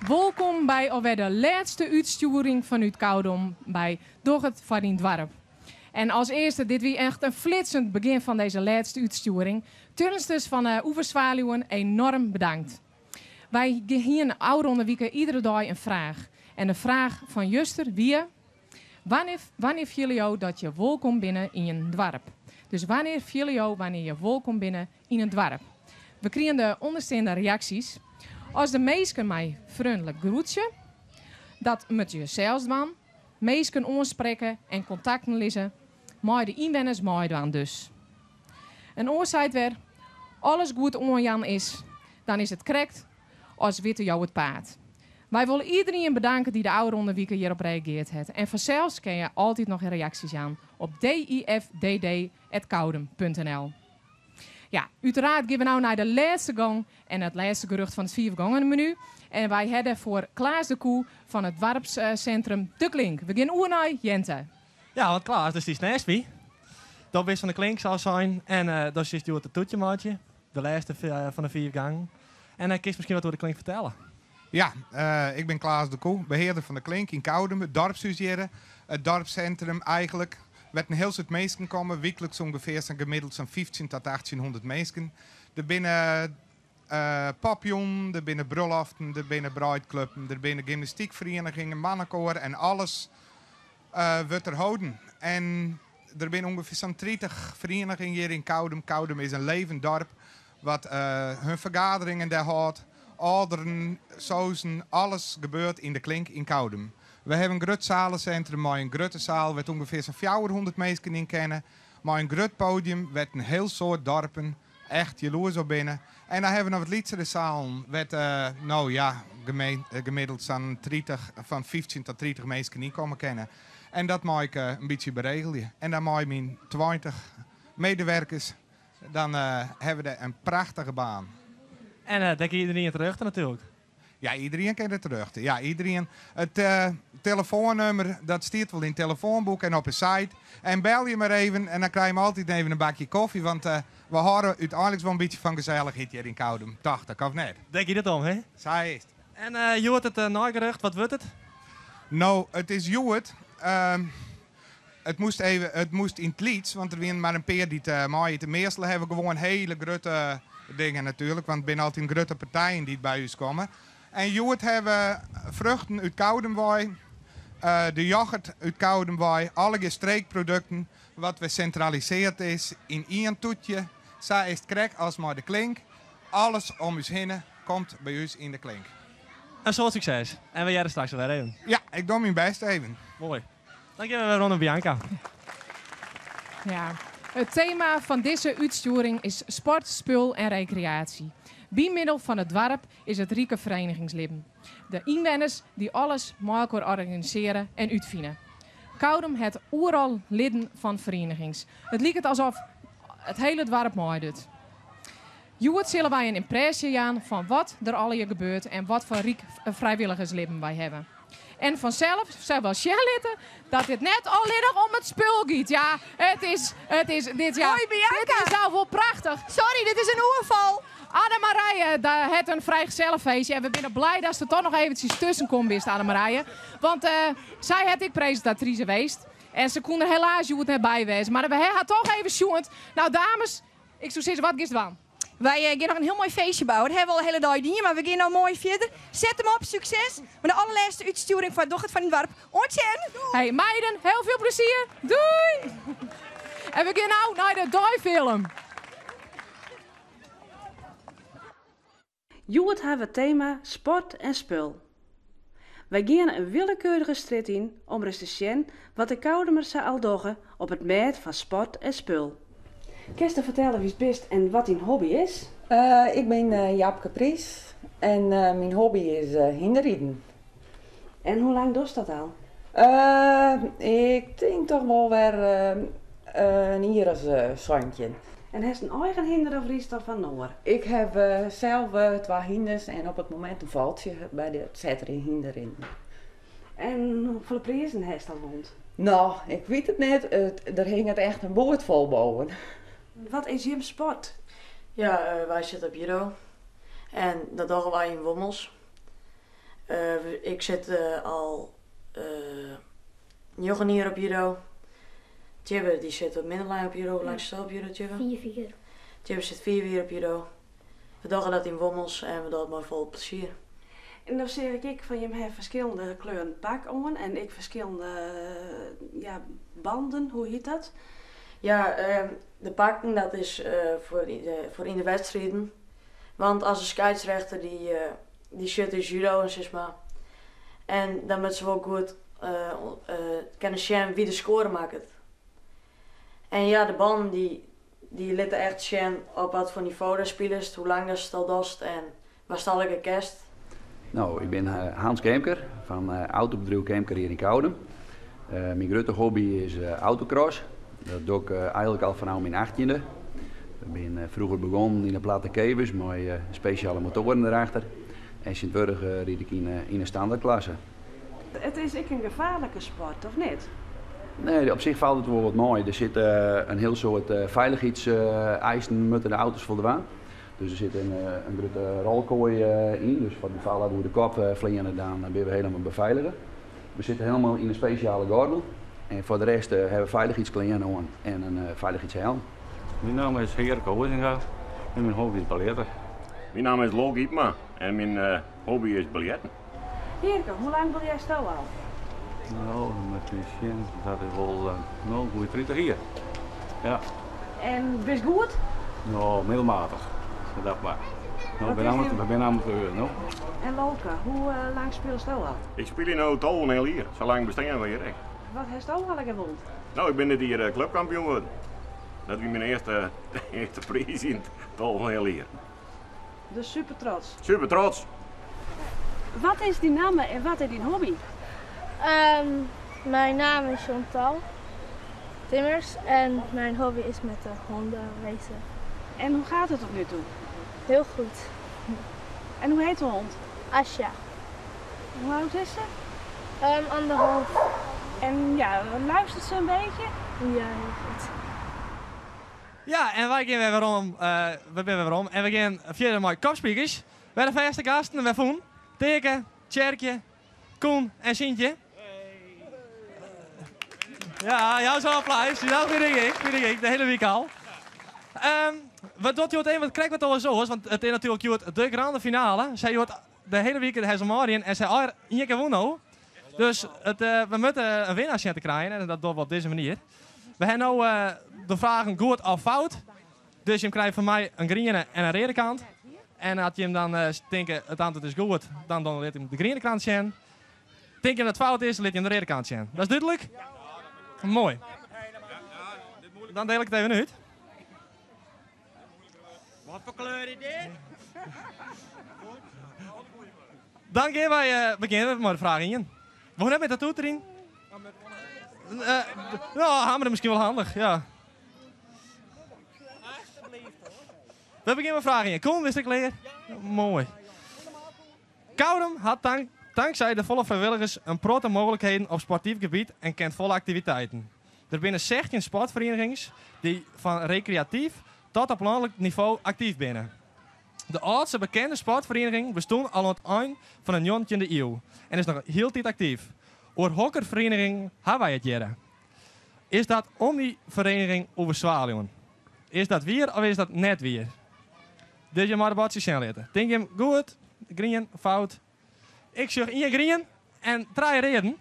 Welkom bij alweer de laatste uitsturing vanuit Koudom bij Doch het van in Dwarp. En als eerste, dit wie echt een flitsend begin van deze laatste uitsturing. Turnsters van Oeverzwaluwen enorm bedankt. Wij hier in oude weken iedere dag een vraag. En de vraag van Juster wie? Wanneer viel jou dat je welkom binnen in een dwarp? Dus wanneer viel jou wanneer je welkom binnen in een dwarp? We kregen de onderstaande reacties. Als de meesten mij vriendelijk groetje, dat moet je zelfs doen. Meesten aanspreken en contacten lezen, maar de inwoners meedoen dus. En oorzaak weer, alles goed onjan is, dan is het correct als witte jou het paard. Wij willen iedereen bedanken die de oude onderwijker hierop reageerd heeft. En vanzelfs kun je altijd nog reacties aan op difdd@koudem.nl. Ja, uiteraard gaan we nou naar de laatste gang en het laatste gerucht van het 4 menu. En wij hebben voor Klaas de Koe van het Dwarpscentrum De Klink. We gaan naar Jente. Ja, want Klaas, dus die is naast wie. Dat is van de Klink zal zijn. En dat is dus het toetje maatje. De laatste van de 4 gangen. En hij kiest misschien wat over de Klink vertellen. Ja, ik ben Klaas de Koe, beheerder van de Klink in Koudem, het dorpshuisje, het dorpscentrum eigenlijk. Werd een heel soort mensen komen, wekelijks ongeveer zijn gemiddeld zo'n 15 tot 1800 mensen. Er binnen papillon, er binnen brulaften, er binnen bruidclubben, er binnen gymnastiekverenigingen, mannenkoor en alles wordt er houden. En er zijn ongeveer zo'n 30 verenigingen hier in Koudem. Koudem is een levend dorp wat hun vergaderingen daar houdt. Ouderen, sauzen, alles gebeurt in de Klink in Koudem. We hebben een groot zalencentrum met een grote zaal waar ongeveer zo'n 400 mensen in kennen. Maar een groot podium met een heel soort dorpen. Echt jaloers op binnen. En dan hebben we nog wat lietsere zalen met gemiddeld zo'n 15 tot 30 mensen in komen kennen. En dat mag ik een beetje beregelen. En dan mag ik mijn 20 medewerkers, dan hebben we een prachtige baan. En denk je iedereen terug natuurlijk? Ja, iedereen kent het terug. Ja, iedereen. Het telefoonnummer, dat staat wel in het telefoonboek en op een site. En bel je maar even en dan krijg je altijd even een bakje koffie. Want we horen uiteindelijk wel een beetje van gezelligheid hier in Koudem. 80, of net? Denk je dit om, hè? Zij is het. En je hoort het nagerucht, wat wordt het? Nou, het is Joet. Het moest in het Lieds, want er waren maar een paar die het maaien. De meestal hebben gewoon hele grote dingen natuurlijk. Want er zijn altijd grote partijen die bij ons komen. En Joet hebben vruchten uit Koudenwaai, de yoghurt uit Koudenwaai, alle streekproducten wat we centraliseerd is in één toetje. Zo is het krek als maar de Klink. Alles om ons heen komt bij ons in de Klink. Een soort succes. En we jij er straks weer even. Ja, ik doe mijn best even. Mooi. Dankjewel Ron en Bianca. Ja, het thema van deze uitsturing is sport, spul en recreatie. Bij middel van het dorp is het rieke verenigingsleven. De inwoners die alles mooi organiseren en uitvinden. Koudem het overal leden van verenigings. Het lijkt alsof het hele dorp mooi doet. Joet zullen wij een impressie aan van wat er al hier gebeurt en wat voor riek vrijwilligersleven wij hebben. En vanzelf zou wel litten dat dit net alleen nog om het spul gaat. Ja, het is dit jaar. Hoi Bianca! Dit is nou wel prachtig. Sorry, dit is een oerval. Annemarije, daar het een vrij gezellig feestje. En we zijn blij dat ze er toch nog eventjes tussen komt, best Annemarije. Want zij had ik presentatrice geweest. En ze kon er helaas Joet net bij wezen. Maar we hebben toch even sjoend. Nou dames, ik zou zeggen, wat is het dan? Wij gaan nog een heel mooi feestje bouwen. Dat hebben we al de hele dag niet, maar we gaan nou mooi verder. Zet hem op, succes. Met de allerlaatste uitsturing van Doch het van in Dwarp. Ontjen! Hey meiden, heel veel plezier. Doei! En we gaan nou naar de Dooi-film. Joet hebben het thema sport en spul. Wij gaan een willekeurige strit in om eens te zien wat de Koudemers ze al doggen op het meet van sport en spul. Kun je vertellen wie het best en wat je hobby is? Ik ben Jaap Caprice en mijn hobby is hinderrijden. En hoe lang doe je dat al? Ik denk toch wel weer een ierenszandje. En heeft een eigen hinder of is dat van Noor? Ik heb zelf 2 hinders en op het moment een valtje bij de zetter in hinderin. En hoeveel prijzen heeft dat rond? Nou, ik weet het net. Er hing het echt een boord vol boven. Wat is je sport? Ja, wij zitten op judo. En dat doen wij in Wommels. Ik zit al 9 jaar op judo. Tjibbe die zit op middenlijn op judo, langs de op judo, Tjibbe? 4. Tjibbe zit 4 jaar op judo. We doen dat in Wommels en we doen het maar vol plezier. En dan zeg ik van je hebt verschillende kleuren pak aan en ik verschillende banden, hoe heet dat? Ja, de pakken dat is voor in de wedstrijden. Want als een scheidsrechter die shit is judo en zeg maar. En dan moet ze wel goed kunnen zien wie de score maakt. En ja, de banden die letten echt zien op wat voor niveau de spelers, hoe lang dat stal dost en waar stal ik een kerst. Nou, ik ben Hans Kemker van autobedrijf Kemker hier in Koudem. Mijn grote hobby is autocross. Dat doe ik eigenlijk al vanaf mijn 18e. Ik ben vroeger begonnen in de platte kevers met speciale motoren erachter. En sindsdien rijd ik in een standaardklasse. Het is een gevaarlijke sport, of niet? Nee, op zich valt het wel wat mooi. Er zit een heel soort veiligheidseisen moeten de auto's voldaan. Dus er zit een grote rolkooi in. Dus voor de geval dat we de kop vliegen, dan ben we helemaal beveiligen. We zitten helemaal in een speciale gordel. En voor de rest hebben we veiligheidskleren aan en een veiligheidshelm. Mijn naam is Heerke Hoezinga en mijn hobby is balletten. Mijn naam is Lo Giepma en mijn hobby is balletten. Heerke, hoe lang wil jij stel al? Nou, met mijn zin dat is wel goede 30 jaar. Ja. En best goed? Nou, middelmatig. Dat maar. Nou, ik ben amateur, no? En Loke, hoe lang speel je al? Ik speel in een al een heel jaar, zo lang bestaan we hier. Wat heeft je al gewonnen? Nou, ik ben dit hier clubkampioen geworden. Dat is mijn eerste prijs in het al een heel jaar. Dus super trots. Super trots. Wat is die naam en wat is die hobby? Mijn naam is Chantal Timmers en mijn hobby is met de honden racen. En hoe gaat het tot nu toe? Heel goed. En hoe heet de hond? Asja. Hoe oud is ze? 1,5. En ja, luistert ze een beetje? Ja, heel goed. Ja, en wij gaan weer om. En we gaan verder met kopspeakers. Wij de vaste gasten, we voelen Teke, Tjerkje, Koen en Sintje. Ja, jou zo'n applaus. Dat vind ik, de hele week al. Wat doet je wat krijgt wat al zo is, want het is natuurlijk de grande finale. Zij wordt de hele week het Hezelmarien en zij al één keer wonnen. Dus we moeten een winnaar zien te krijgen en dat doen we op deze manier. We hebben nu de vragen goed of fout. Dus je krijgt van mij een groene en een rode kant. En als je hem dan denkt het antwoord is goed, dan laat je hem de groene kant zien. Denk je dat het fout is, laat je hem de rode kant zien. Dat is duidelijk? Mooi. Dan deel ik het even uit. Wat voor kleur is dit? Dan gaan wij beginnen met de vragen in. We gaan met dat toet erin. Ja, hamer misschien wel handig, ja. We beginnen met vragen in. Kom, wist ik leer. Mooi. Koudem had dankzij de volle vrijwilligers een grote mogelijkheden op sportief gebied en kent volle activiteiten. Er binnen 16 sportverenigingen die van recreatief tot op landelijk niveau actief binnen. De oudste bekende sportvereniging bestond al aan het eind van de 19e eeuw en is nog heel tijd actief. Over hokkervereniging hebben wij het jaren. Is dat om die vereniging over Zwaluwen? Is dat weer of is dat net weer? Dus je maar de badjes zien laten. Denk je hem goed, green, fout? Ik zeg in green en 3 reden.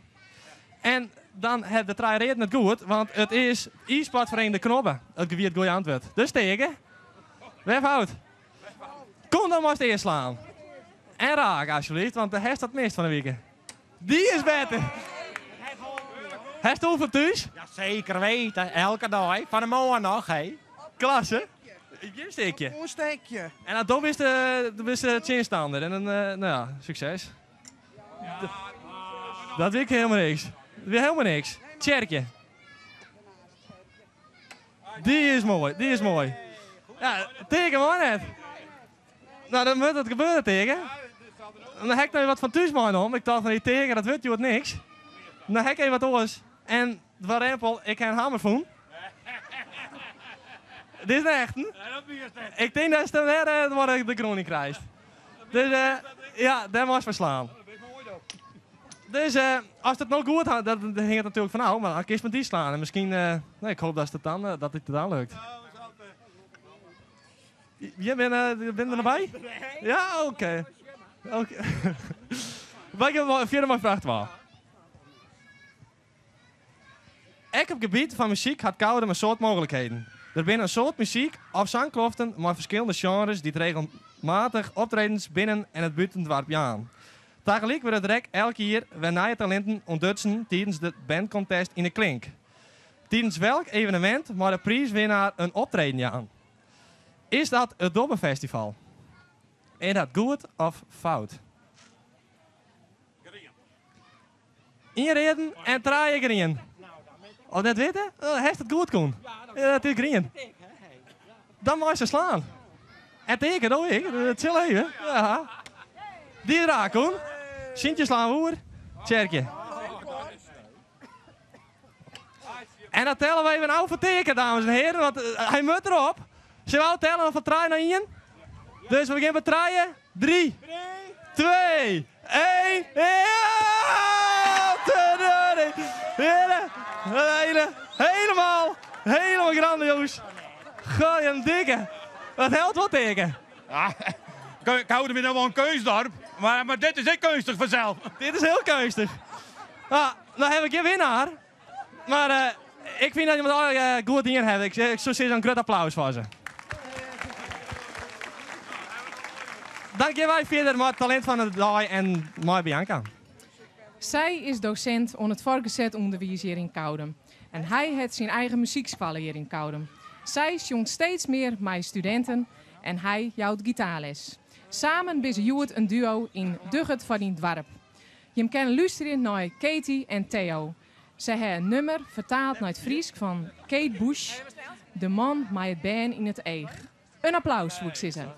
En dan heb de 3 reden het goed, want het is e-sportvereniging De Knobben. Het gebied goeie antwoord. Dus tegen. Weer fout. Kom dan maar eens eerst slaan. En raak alsjeblieft, want de herst dat mist van de week. Die is beter. Herst hoeveel thuis? Ja, zeker weten. Elke dag. Van de morgen nog, hé. Klasse. Een steekje. Een steekje. En dan is de chinstander. En dan, nou ja, succes. Dat weet ik helemaal niks. Dat weet helemaal niks. Tjerkje. Die is mooi. Ja, tegen maar net. Nou, dan moet het gebeuren tegen. Dan heb ik nou wat van thuis om. Ik dacht van die tegen, dat weet je wat niks. Dan heb ik even wat oors. En de rempel, ik heb een hamer van. Dit is de echte. Ik denk dat het de kroning krijgt. Dus ja, daar moet je verslaan. Dus als het nou goed had, dan hing het natuurlijk van nou, maar dan kies met die slaan. En misschien, nee, ik hoop dat het dan lukt. Je bent er nog bij? Ja, oké. Ik heb verder mijn vraag wel. Elk gebied van muziek had Koudem een soort mogelijkheden. Er zijn een soort muziek of zangkloften met verschillende genres die het regelmatig optredens binnen en het buiten het dorp aan. Tegelijk wordt het rek elke jaar weer nieuwe talenten ontdutsen tijdens de bandcontest in de Klink. Tijdens welk evenement maar de prijswinnaar een optreden aan? Is dat het Dobbenfestival? Is dat goed of fout? Inreden en draaien green. Oh, dat weten? Heeft het goed kon? Ja, het is green. Dan moet je ze slaan. En teken, doe ik. Chill even. Ja. Die draak, Koen. Sintje slaan voer. Tjerkje. En dat tellen we even nou voor teken, dames en heren. Want hij moet erop. Zullen we tellen van 3 naar 1? Dus we beginnen met 3, 2, 1. Helemaal grandioos. Gooi een dikke. Wat helpt wat teken? Ja, Koudem is nou wel een keusdorp, maar dit is echt kunstig vanzelf. Dit is heel kunstig. Nou heb ik geen winnaar. Maar ik vind dat je met alle goed dingen hebt. Ik zou zeggen een groot applaus voor ze. Dan gaan wij verder met het talent van de dag en mooi Bianca. Zij is docent aan het voorgezet onderwijs hier in Koudem. En hij heeft zijn eigen muziekschool hier in Koudem. Zij jongt steeds meer met studenten en hij jouwt gitaarles. Samen zijn ze een duo in Dugget van die Dwarp. Je kan luisteren naar Katie en Theo. Zij hebben een nummer vertaald naar het Fries van Kate Bush, de man met het been in het eeg. Een applaus voor ik zeggen.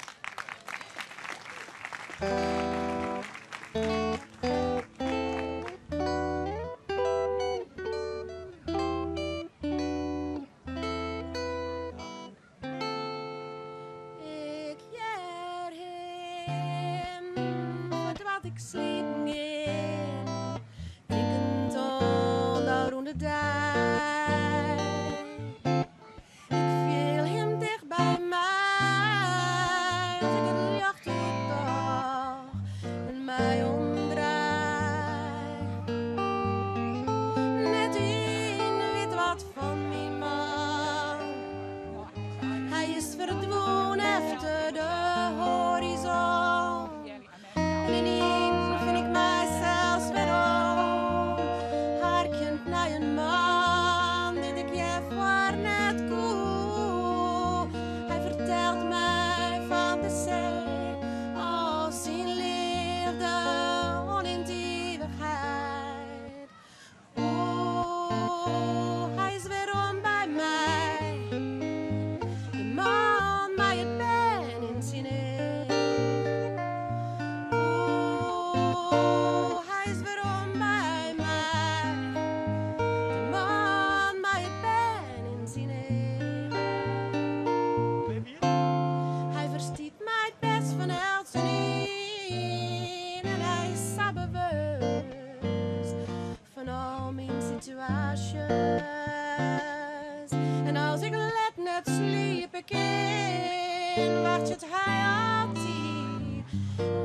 En als ik let net sliep ik in, wacht je het hij altijd.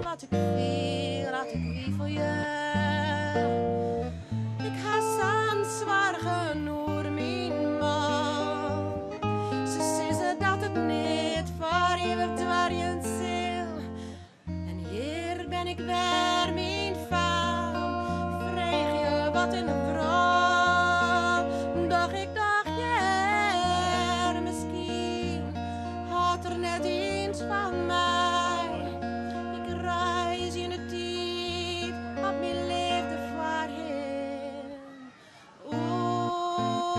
Wat ik wie voor je. Ik ga staan zwaar genoeg, mijn man. Ze zeggen dat het niet voor eeuwig dwarjend zil. En hier ben ik weer, mijn vrouw. Vreeg je wat in een vrouw. Doch ik dacht, ja, misschien had er net eens van mij. Ik reis in de tijd op mijn liefde voorheen. Oeh,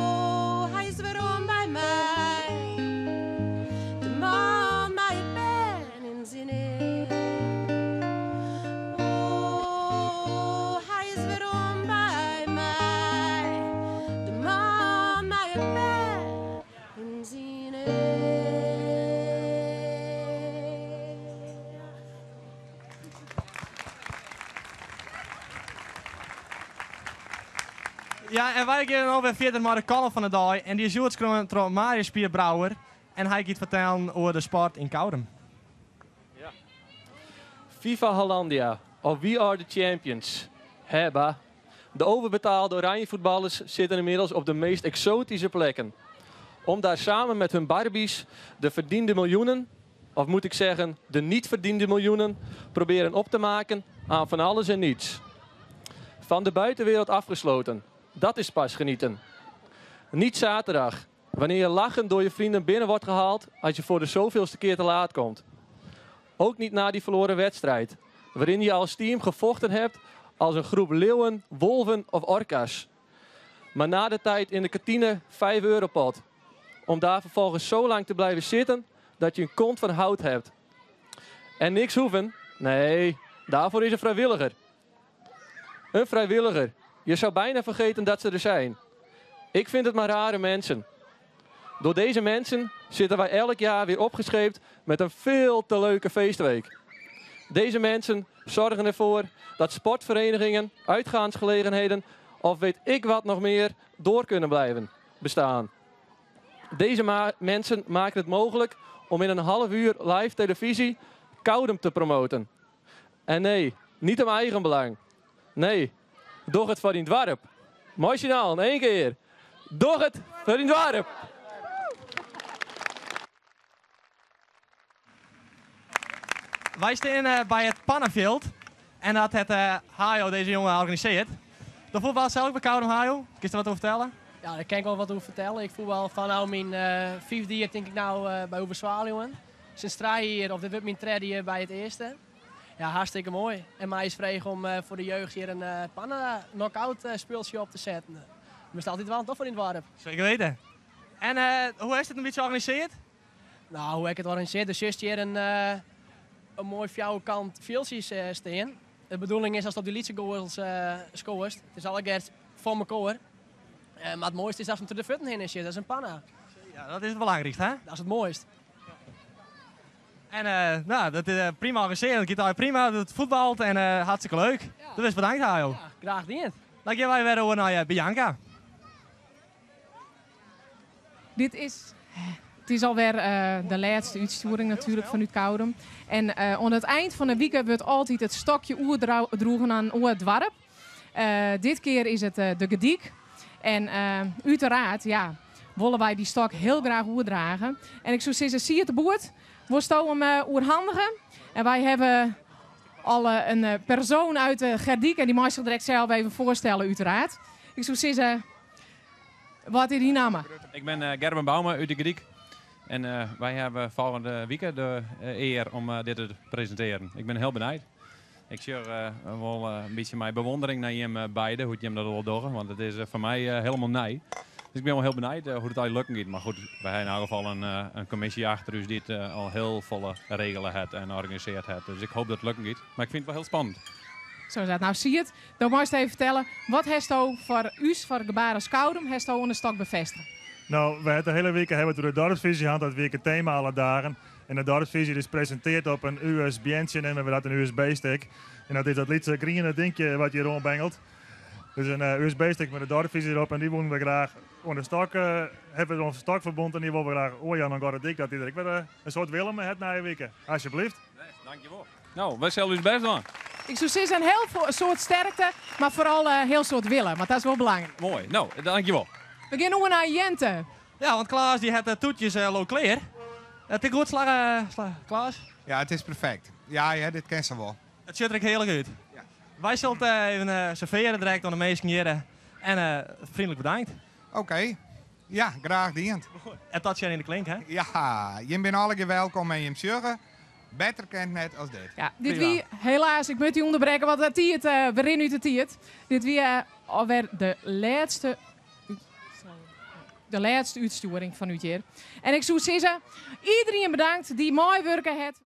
hij is weerom bij mij. De man, maar ik ben in zin in. Oeh, hij is weerom bij mij. Ja, en wij gaan alweer verder naar de column van de dag. En die is uitgekomen door Marius Spierbrouwer. En hij gaat vertellen over de sport in Koudem. FIFA Hollandia, of We Are The Champions. Hebba. De overbetaalde oranje voetballers zitten inmiddels op de meest exotische plekken. Om daar samen met hun Barbies de verdiende miljoenen, of moet ik zeggen de niet verdiende miljoenen, proberen op te maken aan van alles en niets. Van de buitenwereld afgesloten. Dat is pas genieten. Niet zaterdag, wanneer je lachend door je vrienden binnen wordt gehaald als je voor de zoveelste keer te laat komt. Ook niet na die verloren wedstrijd, waarin je als team gevochten hebt als een groep leeuwen, wolven of orka's. Maar na de tijd in de kantine 5 euro pot. Om daar vervolgens zo lang te blijven zitten dat je een kont van hout hebt. En niks hoeven? Nee, daarvoor is een vrijwilliger. Een vrijwilliger. Je zou bijna vergeten dat ze er zijn. Ik vind het maar rare mensen. Door deze mensen zitten wij elk jaar weer opgescheept met een veel te leuke feestweek. Deze mensen zorgen ervoor dat sportverenigingen, uitgaansgelegenheden of weet ik wat nog meer door kunnen blijven bestaan. Deze mensen maken het mogelijk om in een half uur live televisie Koudem te promoten. En nee, niet om eigen belang. Nee, doch het voor in het dorp. Mooi signaal, in één keer. Doch het voor in het dorp. Wij staan bij het Pannenveld. En dat het Hajo deze jongen organiseert. De voetbal zelf bij Koudem, Hajo. Kun je er wat over vertellen? Ja, daar kan ik wel wat over vertellen. Ik voetbal van mijn 5e jaar denk ik bij Overzwaluwen. Sinds 3 jaar, of dit wordt mijn 3e jaar bij het eerste. Ja, hartstikke mooi. En mij is vrij om voor de jeugd hier een pannen knock-out speeltje op te zetten. We staan altijd wel toch voor in het dorp. Zeker weten. En hoe is het een beetje georganiseerd? Nou, hoe ik het organiseer? Dus juist hier een mooi vrouwenkant veeltjes staan. De bedoeling is als het op die liedse goals scoort. Het is allereerst voor mijn koor. Maar het mooiste is als het er de voeten heen is. Dat is een panna. Ja, dat is het belangrijkste, hè? Dat is het mooist. En nou, dat is prima georganiseerd. Het gaat prima, het voetbalt en hartstikke leuk. Ja. Dus bedankt, Hajo. Ja, graag gedaan. Dan gaan wij weer over naar Bianca. Het is alweer de laatste uitsturing natuurlijk vanuit Koudem. En aan het eind van de week wordt altijd het stokje oerdroegen aan het dorp. Dit keer is het de gediek. En uiteraard, ja, willen wij die stok heel graag oerdragen. En ik zou zeggen, zie je het boord? We staan hem oerhandigen. En wij hebben al een persoon uit de Gerdiek. En die mag zich direct zelf even voorstellen, uiteraard. Ik zou zeggen, wat is die naam? Ik ben Gerben Bouwma uit de Gerdiek. En wij hebben volgende week de eer om dit te presenteren. Ik ben heel benieuwd. Ik zie wel een beetje mijn bewondering naar hem beiden, hoe je hem dat wil doen. Want het is voor mij helemaal nee. Dus ik ben wel heel benieuwd hoe het al lukken gaat. Maar goed, wij hebben in ieder geval een commissie achter ons die het al heel volle regelen heeft en organiseert heeft. Dus ik hoop dat het lukken gaat. Maar ik vind het wel heel spannend. Zo is dat. Nou, zie je het. Dan moet je even vertellen. Wat heeft u voor us, voor Gebaren Koudem, heeft u aan de stok bevestigen? Nou, we hebben de hele week hebben we de dorpsvisie gehad, dat week het thema alle dagen. En de dorpsvisie is presenteerd op een USB-ntje en we hebben dat een USB-stick. En dat is dat lietse groene dingetje wat je rondbengelt. Dus een USB-stick met de dorpsvisie erop en die willen we graag aan de stok, hebben we onze stokverbond en die willen we graag, dan gaat het dik dat iedereen weer een soort Willem het na je weken. Alsjeblieft. Nee, dankjewel. Nou, wij zullen ons best doen. Ik zou zeggen, een heel soort sterkte, maar vooral heel soort willen, want dat is wel belangrijk. Mooi, nou, dankjewel. We gaan nu naar Jente. Ja, want Klaas die heeft de toetjes loklair. Het is goed slagen, Klaas? Ja, het is perfect. Ja, dit ken ze wel. Het ziet er ook heel goed. Ja. Wij zullen even serveren direct aan de meesten hier. En vriendelijk bedankt. Oké. Ja, graag dient. En tot je in de klink, hè? Ja, je bent alle welkom en je zeggen. Beter kent net als dit. Ja, dit wie helaas, ik moet u onderbreken, want het tiert, we rennen uit het tiert. Dit wie alweer de laatste uitsturing van u hier. En ik zou zeggen, iedereen bedankt die mooi werken heeft.